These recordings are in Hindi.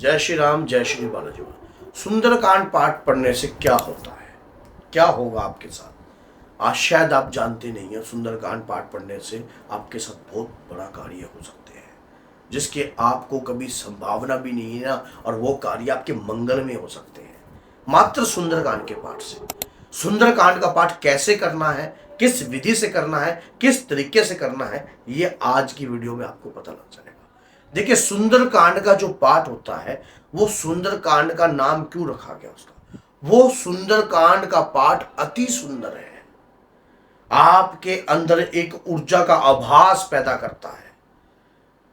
जय श्री राम, जय श्री बालाजी। सुंदरकांड पाठ पढ़ने से क्या होता है, क्या होगा आपके साथ, आज शायद आप जानते नहीं हैं। सुंदरकांड पाठ पढ़ने से आपके साथ बहुत बड़ा कार्य हो सकते हैं, जिसके आपको कभी संभावना भी नहीं है ना, और वो कार्य आपके मंगल में हो सकते हैं मात्र सुंदरकांड के पाठ से। सुंदरकांड का पाठ कैसे करना है, किस विधि से करना है, किस तरीके से करना है, ये आज की वीडियो में आपको पता लग जाएगा। देखिए, सुंदरकांड का जो पाठ होता है, वो सुंदरकांड का नाम क्यों रखा गया उसका, वो सुंदरकांड का पाठ अति सुंदर है, आपके अंदर एक ऊर्जा का आभास पैदा करता है।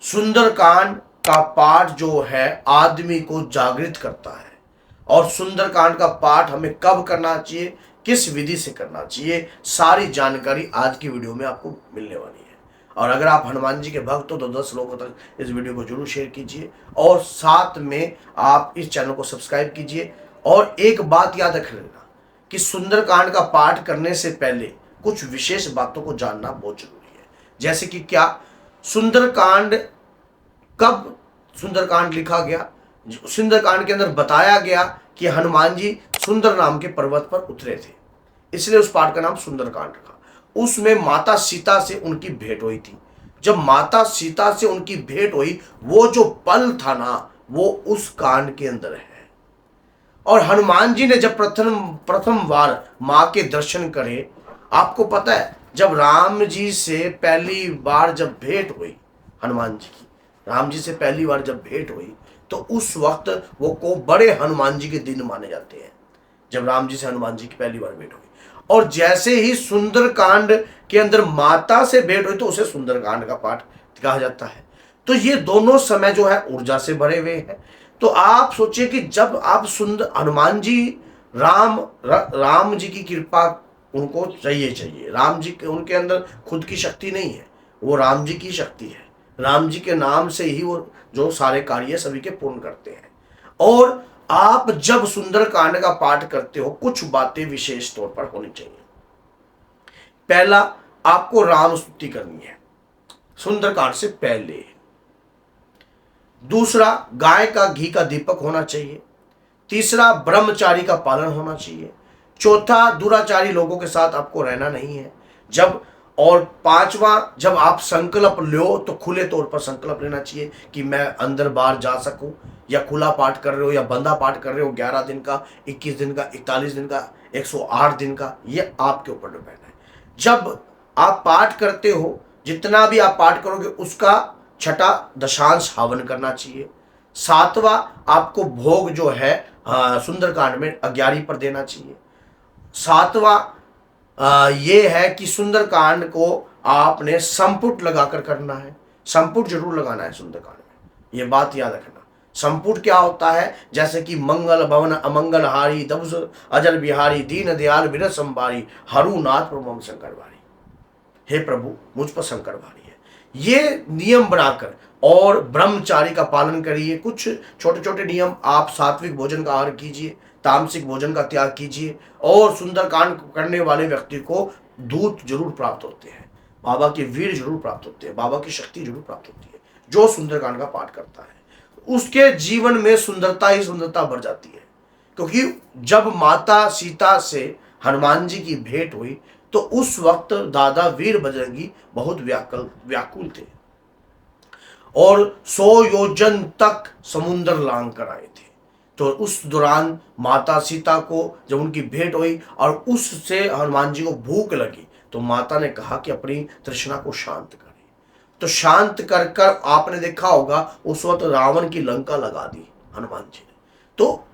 सुंदरकांड का पाठ जो है आदमी को जागृत करता है, और सुंदरकांड का पाठ हमें कब करना चाहिए, किस विधि से करना चाहिए, सारी जानकारी आज की वीडियो में आपको मिलने वाली है। और अगर आप हनुमान जी के भक्त हो तो 10 लोगों तक इस वीडियो को जरूर शेयर कीजिए, और साथ में आप इस चैनल को सब्सक्राइब कीजिए। और एक बात याद रख लेना कि सुंदरकांड का पाठ करने से पहले कुछ विशेष बातों को जानना बहुत जरूरी है। जैसे कि क्या सुंदरकांड, कब सुंदरकांड लिखा गया, सुंदरकांड के अंदर बताया गया कि हनुमान जी सुंदर नाम के पर्वत पर उतरे थे, इसलिए उस पाठ का नाम सुंदरकांड रखा। उसमें माता सीता से उनकी भेंट हुई थी। जब माता सीता से उनकी भेंट हुई, वो जो पल था ना, वो उस कांड के अंदर है। और हनुमान जी ने जब प्रथम बार मां के दर्शन करे, आपको पता है जब राम जी से पहली बार जब भेंट हुई, हनुमान जी की राम जी से पहली बार जब भेंट हुई, तो उस वक्त वो को बड़े हनुमान जी के दिन माने जाते हैं, जब राम जी से हनुमान जी की पहली बार भेंट हुई। और जैसे ही सुंदरकांड के अंदर माता से भेंट हुई, तो उसे सुंदरकांड का पाठ कहा जाता है। तो ये दोनों समय जो है ऊर्जा से भरे हुए हैं। तो आप सोचिए कि जब आप हनुमान जी, राम जी की कृपा उनको चाहिए। राम जी के, उनके अंदर खुद की शक्ति नहीं है, वो राम जी की शक्ति है। राम जी के नाम से ही वो जो सारे कार्य सभी के पूर्ण करते हैं। और आप जब सुंदरकांड का पाठ करते हो, कुछ बातें विशेष तौर पर होनी चाहिए। पहला, आपको राम स्तुति करनी है सुंदरकांड से पहले। दूसरा, गाय का घी का दीपक होना चाहिए। तीसरा, ब्रह्मचारी का पालन होना चाहिए। चौथा, दुराचारी लोगों के साथ आपको रहना नहीं है। और पांचवा, जब आप संकल्प लो तो खुले तौर पर संकल्प लेना चाहिए कि मैं अंदर बाहर जा सकूं, या खुला पाठ कर रहे हो या बंधा पाठ कर रहे हो, 11 दिन का, 21 दिन का, 41 दिन का, 108 दिन का, ये आपके ऊपर डिपेंड है। जब आप पाठ करते हो, जितना भी आप पाठ करोगे उसका छठा दशांश हवन करना चाहिए। सातवां, आपको भोग जो है सुंदरकांड में 11 पर देना चाहिए। सातवां ये है कि सुंदरकांड को आपने संपुट लगाकर करना है। संपुट जरूर लगाना है सुंदरकांड में, ये बात याद रखना। संपुट क्या होता है, जैसे कि मंगल भवन अमंगल हारी, दबस अजल बिहारी, दीन दयाल विरत संभारी, हरुनाथ प्रभु शंकर भारी। हे प्रभु, मुझ पर शंकर भारी है। ये नियम बनाकर और ब्रह्मचारी का पालन करिए। कुछ छोटे छोटे नियम, आप सात्विक भोजन का आहार कीजिए, तामसिक भोजन का त्याग कीजिए। और सुंदरकांड करने वाले व्यक्ति को दूत जरूर प्राप्त होते हैं, बाबा के वीर जरूर प्राप्त होते हैं, बाबा की शक्ति जरूर प्राप्त होती है। जो सुंदरकांड का पाठ करता है उसके जीवन में सुंदरता ही सुंदरता बढ़ जाती है। क्योंकि जब माता सीता से हनुमान जी की भेंट हुई, तो उस वक्त दादा वीर बजरंगी बहुत व्याकुल थे, और 100 योजन तक समुद्र लांग कर आए थे। तो उस दौरान माता सीता को जब उनकी भेंट हुई और उससे हनुमान जी को भूख लगी, तो माता ने कहा कि अपनी तृष्णा को शांत करें। तो शांत कर कर आपने देखा होगा उस वक्त रावण की लंका लगा दी हनुमान जी ने। तो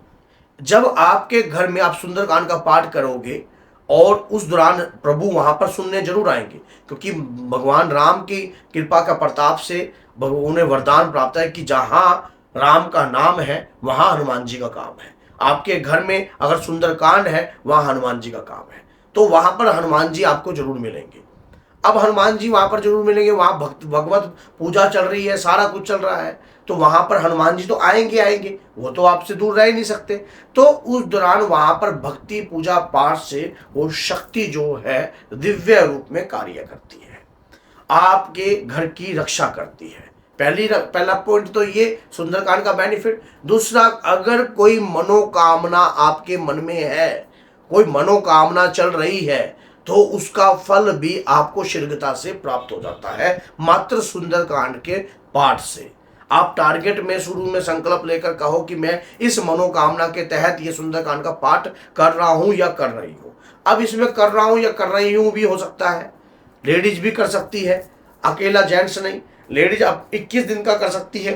जब आपके घर में आप सुंदरकांड का पाठ करोगे, और उस दौरान प्रभु वहां पर सुनने जरूर आएंगे, क्योंकि भगवान राम की कृपा का प्रताप से उन्हें वरदान प्राप्त है कि जहां राम का नाम है वहां हनुमान जी का काम है। आपके घर में अगर सुंदरकांड है, वहां हनुमान जी का काम है, तो वहां पर हनुमान जी आपको जरूर मिलेंगे। अब हनुमान जी वहां पर जरूर मिलेंगे, वहां भगवत पूजा चल रही है, सारा कुछ चल रहा है, तो वहां पर हनुमान जी तो आएंगे, वो तो आपसे दूर रह ही नहीं सकते। तो उस दौरान वहां पर भक्ति पूजा पाठ से वो शक्ति जो है दिव्य रूप में कार्य करती है, आपके घर की रक्षा करती है। पहला पॉइंट तो ये सुंदरकांड का बेनिफिट। दूसरा, अगर कोई मनोकामना आपके मन में है, कोई मनोकामना चल रही है, तो उसका फल भी आपको शीघ्रता से प्राप्त हो जाता है मात्र सुंदरकांड के पाठ से। आप टारगेट में शुरू में संकल्प लेकर कहो कि मैं इस मनोकामना के तहत ये सुंदरकांड का पाठ कर रहा हूं या कर रही हूं। अब इसमें कर रहा हूं या कर रही हूं भी हो सकता है, लेडीज भी कर सकती है, अकेला जेंट्स नहीं। लेडीज अब 21 दिन का कर सकती है,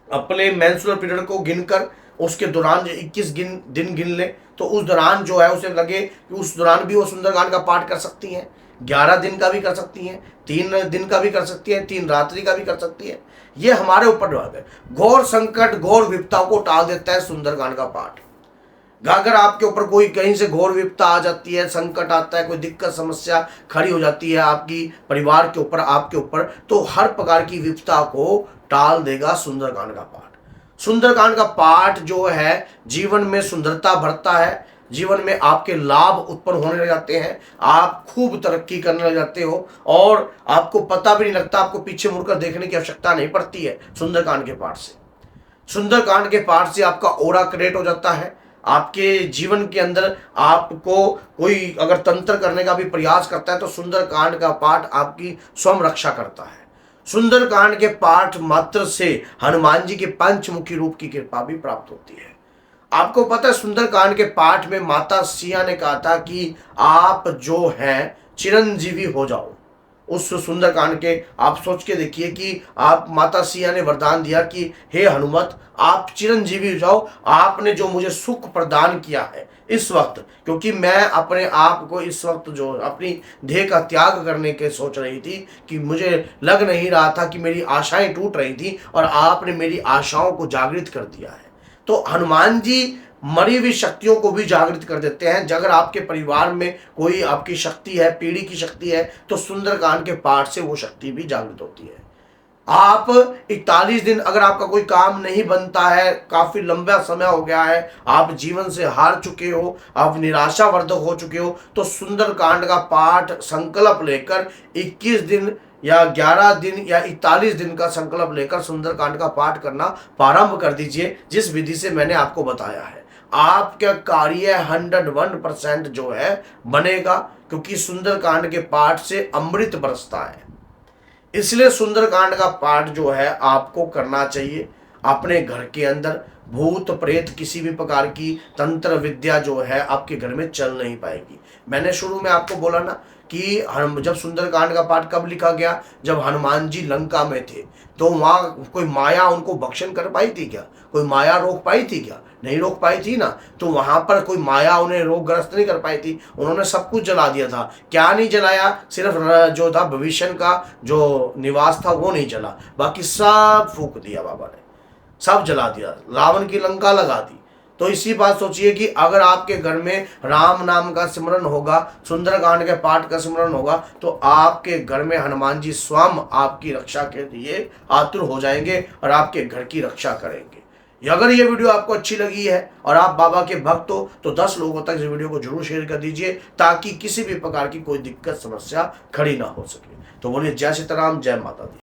अपने मेंस्ट्रुअल पीरियड को गिनकर उसके दौरान 21 दिन गिन ले, तो उस दौरान जो है उसे लगे कि उस दौरान भी वो सुंदरकांड का पाठ कर सकती हैं। 11 दिन का भी कर सकती हैं, 3 दिन का भी कर सकती हैं, 3 रात्रि का भी कर सकती है। ये हमारे ऊपर है। घोर संकट, घोर विपदा को टाल देता है सुंदरकांड का पाठ। अगर आपके ऊपर कोई कहीं से घोर विपदा आ जाती है, संकट आता है, कोई दिक्कत समस्या खड़ी हो जाती है आपकी परिवार के ऊपर, आपके ऊपर, तो हर प्रकार की विपदा को टाल देगा सुंदरकांड का पाठ। सुंदरकांड का पाठ जो है जीवन में सुंदरता भरता है, जीवन में आपके लाभ उत्पन्न होने लग जाते हैं, आप खूब तरक्की करने लग जाते हो और आपको पता भी नहीं लगता, आपको पीछे मुड़कर देखने की आवश्यकता नहीं पड़ती है सुंदरकांड के पाठ से। सुंदरकांड के पाठ से आपका ऑरा क्रिएट हो जाता है। आपके जीवन के अंदर आपको कोई अगर तंत्र करने का भी प्रयास करता है तो सुंदरकांड का पाठ आपकी स्वयं रक्षा करता है। सुंदरकांड के पाठ मात्र से हनुमान जी के पंचमुखी रूप की कृपा भी प्राप्त होती है। आपको पता है सुंदरकांड के पाठ में माता सिया ने कहा था कि आप जो हैं चिरंजीवी हो जाओ। उस सुंदरकांड के आप सोच के देखिए कि आप माता सिया ने वरदान दिया कि हे हनुमत, आप चिरंजीवी हो जाओ। आपने जो मुझे सुख प्रदान किया है इस वक्त, क्योंकि मैं अपने आप को इस वक्त जो अपनी देह का त्याग करने के सोच रही थी कि मुझे लग नहीं रहा था कि मेरी आशाएं टूट रही थी और आपने मेरी आशाओं को जागृत कर दिया है। तो हनुमान जी मरी हुई शक्तियों को भी जागृत कर देते हैं। अगर आपके परिवार में कोई आपकी शक्ति है, पीढ़ी की शक्ति है, तो सुंदरकांड के पाठ से वो शक्ति भी जागृत होती है। आप 41 दिन अगर आपका कोई काम नहीं बनता है, काफी लंबा समय हो गया है, आप जीवन से हार चुके हो, आप निराशावर्धक हो चुके हो, तो सुंदरकांड का पाठ संकल्प लेकर 21 दिन या 11 दिन या 41 दिन का संकल्प लेकर सुंदरकांड का पाठ करना प्रारंभ कर दीजिए, जिस विधि से मैंने आपको बताया है। आपका कार्य 101% जो है बनेगा, क्योंकि सुंदरकांड के पाठ से अमृत बरसता है। इसलिए सुंदरकांड का पाठ जो है आपको करना चाहिए। अपने घर के अंदर भूत प्रेत किसी भी प्रकार की तंत्र विद्या जो है आपके घर में चल नहीं पाएगी। मैंने शुरू में आपको बोला ना कि जब सुंदरकांड का पाठ कब लिखा गया, जब हनुमान जी लंका में थे, तो वहाँ कोई माया उनको भक्षण कर पाई थी क्या? कोई माया रोक पाई थी क्या? नहीं रोक पाई थी ना। तो वहां पर कोई माया उन्हें रोगग्रस्त नहीं कर पाई थी, उन्होंने सब कुछ जला दिया था। क्या नहीं जलाया? सिर्फ जो था भविष्य का जो निवास था वो नहीं जला, बाकी सब फूक दिया बाबा ने, सब जला दिया, रावण की लंका लगा दी। तो इसी बात सोचिए कि अगर आपके घर में राम नाम का सिमरन होगा, सुंदरकांड के पाठ का सिमरन होगा, तो आपके घर में हनुमान जी स्वयं आपकी रक्षा के लिए आतुर हो जाएंगे और आपके घर की रक्षा करेंगे। अगर ये वीडियो आपको अच्छी लगी है और आप बाबा के भक्त हो तो 10 लोगों तक इस वीडियो को जरूर शेयर कर दीजिए, ताकि किसी भी प्रकार की कोई दिक्कत समस्या खड़ी ना हो सके। तो बोलिए जय सीताराम, जय माता दी।